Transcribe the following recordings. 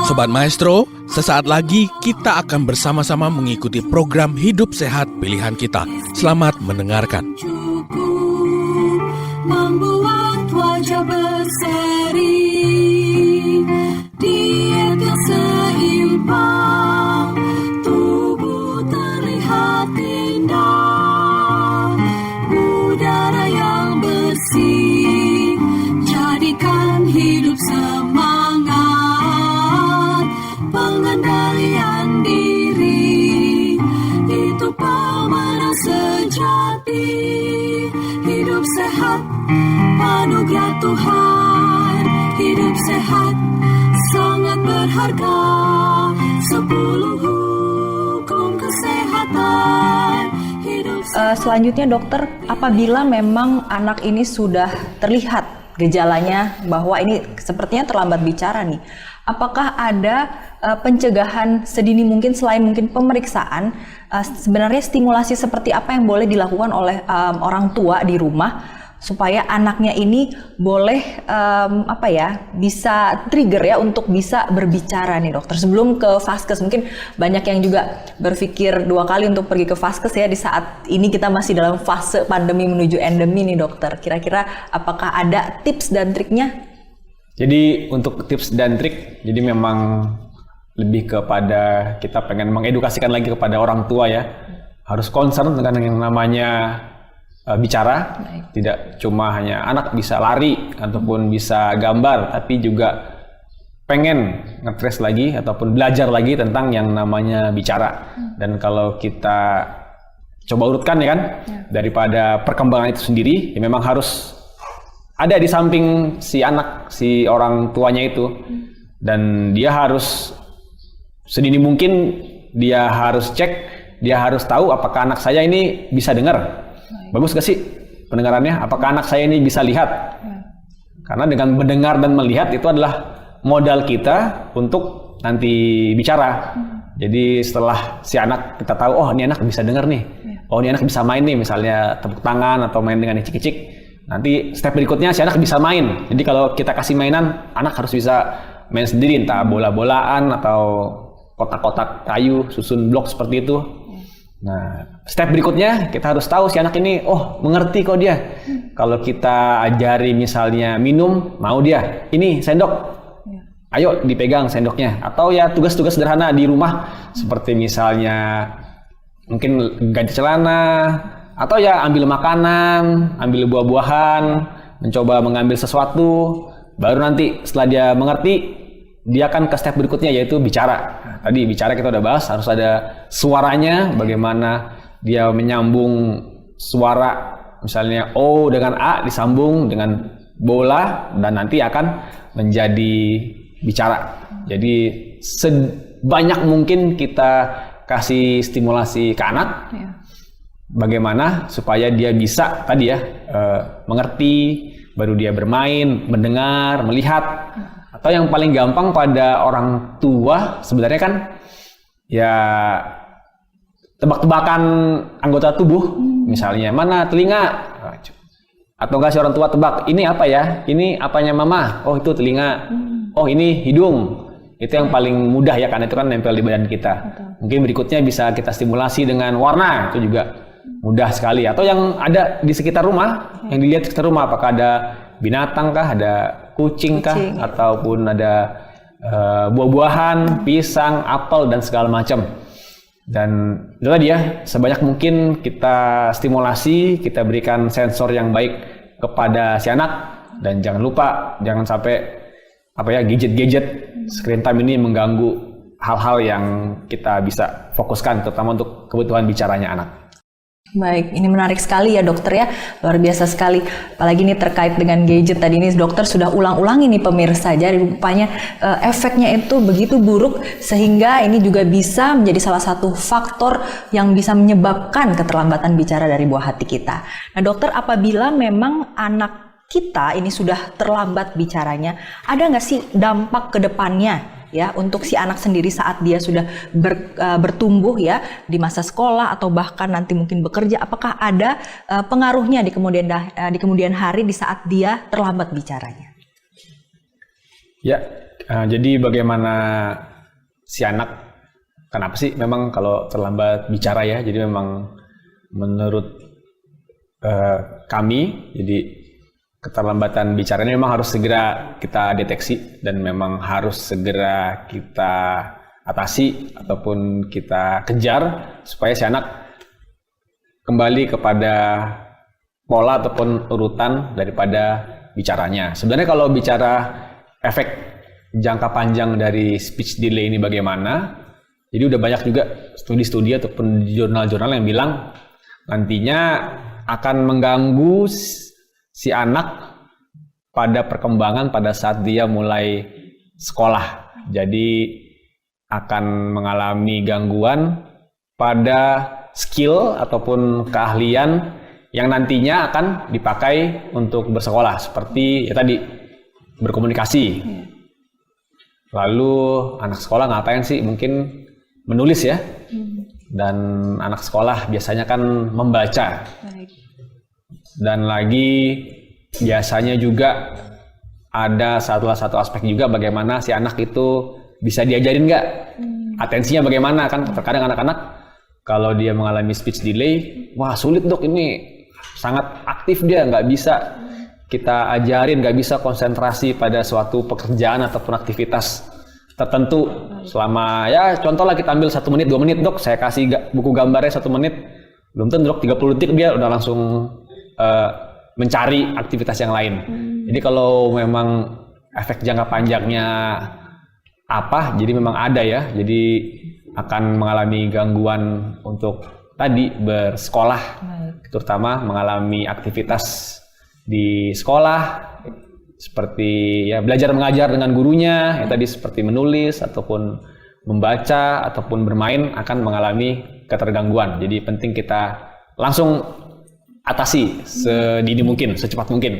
Sobat Maestro, sesaat lagi kita akan bersama-sama mengikuti program Hidup Sehat Pilihan Kita. Selamat mendengarkan. Membuat wajah berseri, diet yang seimbang, tubuh terlihat indah, udara yang bersih, jadikan hidup semangat, pengendalian diri, itu pemenang sejati. Hidup sehat, anugerah Tuhan. Hidup sehat, sangat berharga. 10 hukum kesehatan. Selanjutnya dokter, apabila memang anak ini sudah terlihat gejalanya bahwa ini sepertinya terlambat bicara nih, apakah ada pencegahan sedini mungkin selain mungkin pemeriksaan, sebenarnya stimulasi seperti apa yang boleh dilakukan oleh orang tua di rumah supaya anaknya ini boleh bisa trigger ya untuk bisa berbicara nih dokter sebelum ke vaskes. Mungkin banyak yang juga berpikir 2 kali untuk pergi ke vaskes ya di saat ini kita masih dalam fase pandemi menuju endemi nih dokter. Kira-kira apakah ada tips dan triknya? Jadi untuk tips dan trik, jadi memang lebih kepada kita pengen mengedukasikan lagi kepada orang tua ya. Harus concern dengan yang namanya bicara. Baik. Tidak cuma hanya anak bisa lari ataupun bisa gambar, tapi juga pengen ngetres lagi ataupun belajar lagi tentang yang namanya bicara. Dan kalau kita coba urutkan ya kan, daripada perkembangan itu sendiri, ya memang harus ada di samping si anak, si orang tuanya itu, dan dia harus sedini mungkin dia harus cek, dia harus tahu apakah anak saya ini bisa dengar. Bagus gak sih pendengarannya? Apakah anak saya ini bisa lihat? Karena dengan mendengar dan melihat itu adalah modal kita untuk nanti bicara. Jadi setelah si anak kita tahu, oh ini anak bisa dengar nih, oh ini anak bisa main nih, misalnya tepuk tangan atau main dengan icik-icik. Nanti step berikutnya si anak bisa main. Jadi kalau kita kasih mainan, anak harus bisa main sendiri, entah bola-bolaan atau kotak-kotak kayu, susun blok seperti itu. Nah, step berikutnya kita harus tahu si anak ini, oh mengerti kok dia. Kalau kita ajari misalnya minum, mau dia. Ini sendok, ayo dipegang sendoknya. Atau ya tugas-tugas sederhana di rumah, seperti misalnya mungkin ganti celana, atau ya ambil makanan, ambil buah-buahan, mencoba mengambil sesuatu, baru nanti setelah dia mengerti, dia akan ke step berikutnya yaitu bicara. Tadi bicara kita udah bahas, harus ada suaranya, bagaimana dia menyambung suara, misalnya O dengan A disambung dengan bola, dan nanti akan menjadi bicara. Jadi sebanyak mungkin kita kasih stimulasi ke anak, bagaimana supaya dia bisa tadi ya mengerti, baru dia bermain, mendengar, melihat. Atau yang paling gampang pada orang tua sebenarnya kan ya tebak-tebakan anggota tubuh, misalnya mana telinga, atau enggak si orang tua tebak ini apa ya, ini apanya mama, oh itu telinga, oh ini hidung. Itu yang paling mudah ya, karena itu kan nempel di badan kita. Mungkin berikutnya bisa kita stimulasi dengan warna, itu juga mudah sekali. Atau yang ada di sekitar rumah, yang dilihat di sekitar rumah, apakah ada binatang kah, ada kucing kah, ataupun ada buah-buahan, pisang, apel, dan segala macam. Dan itu tadi ya, sebanyak mungkin kita stimulasi, kita berikan sensor yang baik kepada si anak, dan jangan lupa, jangan sampai gadget-gadget, screen time ini mengganggu hal-hal yang kita bisa fokuskan, terutama untuk kebutuhan bicaranya anak. Baik, ini menarik sekali ya dokter ya, luar biasa sekali. Apalagi ini terkait dengan gadget tadi ini dokter sudah ulang-ulang ini pemirsa, jadi rupanya efeknya itu begitu buruk sehingga ini juga bisa menjadi salah satu faktor yang bisa menyebabkan keterlambatan bicara dari buah hati kita. Nah dokter, apabila memang anak kita ini sudah terlambat bicaranya, ada nggak sih dampak ke depannya ya untuk si anak sendiri saat dia sudah bertumbuh ya di masa sekolah atau bahkan nanti mungkin bekerja? Apakah ada pengaruhnya di kemudian hari di saat dia terlambat bicaranya? Ya, Jadi bagaimana si anak, kenapa sih memang kalau terlambat bicara ya? Jadi memang menurut kami, jadi keterlambatan bicara ini memang harus segera kita deteksi dan memang harus segera kita atasi ataupun kita kejar supaya si anak kembali kepada pola ataupun urutan daripada bicaranya. Sebenarnya kalau bicara efek jangka panjang dari speech delay ini bagaimana, jadi udah banyak juga studi-studi ataupun jurnal-jurnal yang bilang nantinya akan mengganggu si anak pada perkembangan pada saat dia mulai sekolah. Jadi akan mengalami gangguan pada skill ataupun keahlian yang nantinya akan dipakai untuk bersekolah, seperti ya tadi berkomunikasi. Lalu anak sekolah ngapain sih? Mungkin menulis ya. Dan anak sekolah biasanya kan membaca. Dan lagi biasanya juga ada salah satu aspek juga bagaimana si anak itu bisa diajarin nggak, atensinya bagaimana. Kan terkadang anak-anak kalau dia mengalami speech delay, wah sulit dok, ini sangat aktif dia, nggak bisa kita ajarin, nggak bisa konsentrasi pada suatu pekerjaan ataupun aktivitas tertentu selama, ya contoh lah kita ambil 1 menit 2 menit dok, saya kasih buku gambarnya 1 menit, belum tentu dok 30 detik dia udah langsung mencari aktivitas yang lain. Jadi kalau memang efek jangka panjangnya apa, jadi memang ada ya, jadi akan mengalami gangguan untuk tadi bersekolah, terutama mengalami aktivitas di sekolah seperti ya belajar mengajar dengan gurunya, yang tadi seperti menulis ataupun membaca ataupun bermain akan mengalami ketergangguan. Jadi penting kita langsung atasi sedini mungkin, secepat mungkin.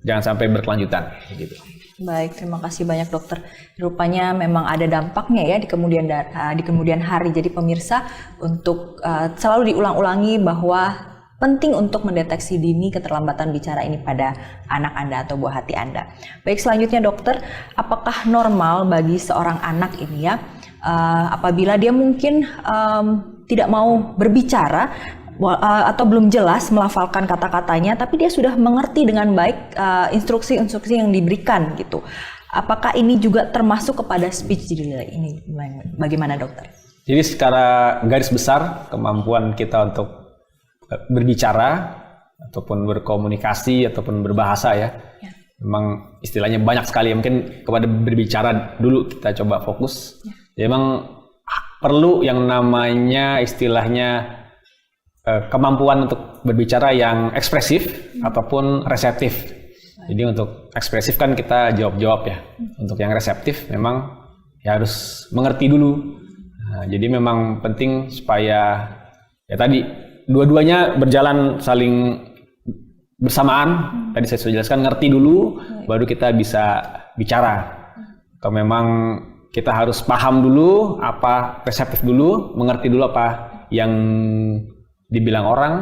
Jangan sampai berkelanjutan gitu. Baik, terima kasih banyak dokter. Rupanya memang ada dampaknya ya di kemudian hari. Jadi pemirsa untuk selalu diulang-ulangi bahwa penting untuk mendeteksi dini keterlambatan bicara ini pada anak Anda atau buah hati Anda. Baik, selanjutnya dokter, apakah normal bagi seorang anak ini ya apabila dia mungkin tidak mau berbicara atau belum jelas melafalkan kata-katanya, tapi dia sudah mengerti dengan baik instruksi-instruksi yang diberikan gitu. Apakah ini juga termasuk kepada speech delay ini? Bagaimana dokter? Jadi secara garis besar kemampuan kita untuk berbicara ataupun berkomunikasi ataupun berbahasa ya, memang istilahnya banyak sekali. Mungkin kepada berbicara dulu kita coba fokus. Ya, memang perlu yang namanya istilahnya kemampuan untuk berbicara yang ekspresif ataupun reseptif. Jadi untuk ekspresif kan kita jawab-jawab ya. Untuk yang reseptif memang ya harus mengerti dulu. Nah, jadi memang penting supaya ya tadi dua-duanya berjalan saling bersamaan. Tadi saya sudah jelaskan, ngerti dulu baru kita bisa bicara. Kalau memang kita harus paham dulu apa, reseptif dulu, mengerti dulu apa yang dibilang orang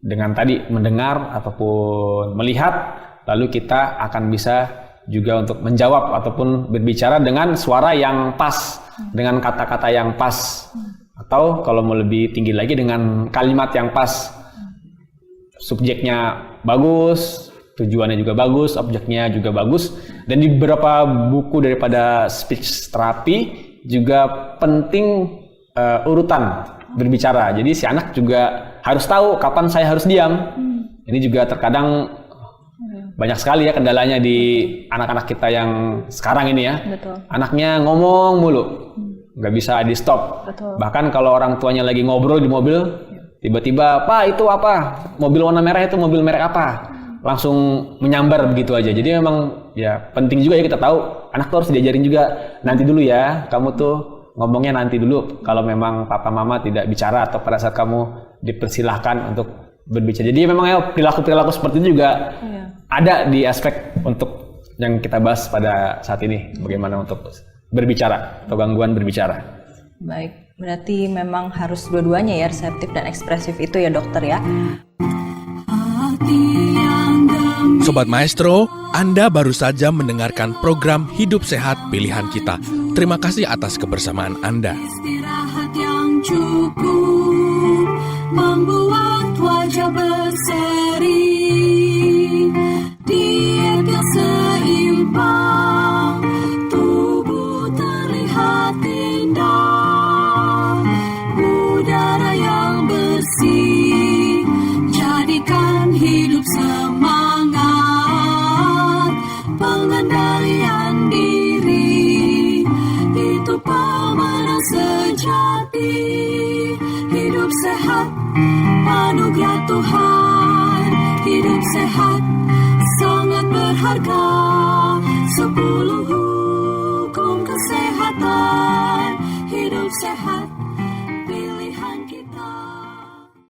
dengan tadi mendengar ataupun melihat, lalu kita akan bisa juga untuk menjawab ataupun berbicara dengan suara yang pas, dengan kata-kata yang pas, atau kalau mau lebih tinggi lagi dengan kalimat yang pas. Subjeknya bagus, tujuannya juga bagus, objeknya juga bagus. Dan di beberapa buku daripada speech therapy juga penting urutan berbicara. Jadi si anak juga harus tahu kapan saya harus diam. Ini juga terkadang banyak sekali ya kendalanya di anak-anak kita yang sekarang ini ya. Betul. Anaknya ngomong mulu, nggak bisa di stop. Betul. Bahkan kalau orang tuanya lagi ngobrol di mobil, tiba-tiba, "Pak, itu apa? Mobil warna merah itu mobil merek apa?" Langsung menyambar begitu aja. Jadi memang ya penting juga ya kita tahu, anak tuh harus diajarin juga, nanti dulu ya, kamu tuh ngomongnya nanti dulu kalau memang papa mama tidak bicara atau pada saat kamu dipersilahkan untuk berbicara. Jadi memang ya perilaku-perilaku seperti itu juga ada di aspek untuk yang kita bahas pada saat ini, bagaimana untuk berbicara atau gangguan berbicara. Baik, berarti memang harus dua-duanya ya, reseptif dan ekspresif itu ya dokter ya. Sobat Maestro, Anda baru saja mendengarkan program Hidup Sehat Pilihan Kita. Terima kasih atas kebersamaan Anda. Istirahat yang cukup membuat wajah berseri. Diet yang seimbang, tubuh terlihat indah. Udara yang bersih, jadikan hidup semangat. Pengendalian diri, itu pemenang sejati. Hidup sehat, anugerah Tuhan. Hidup sehat, sangat berharga. 10 hukum kesehatan. Hidup sehat.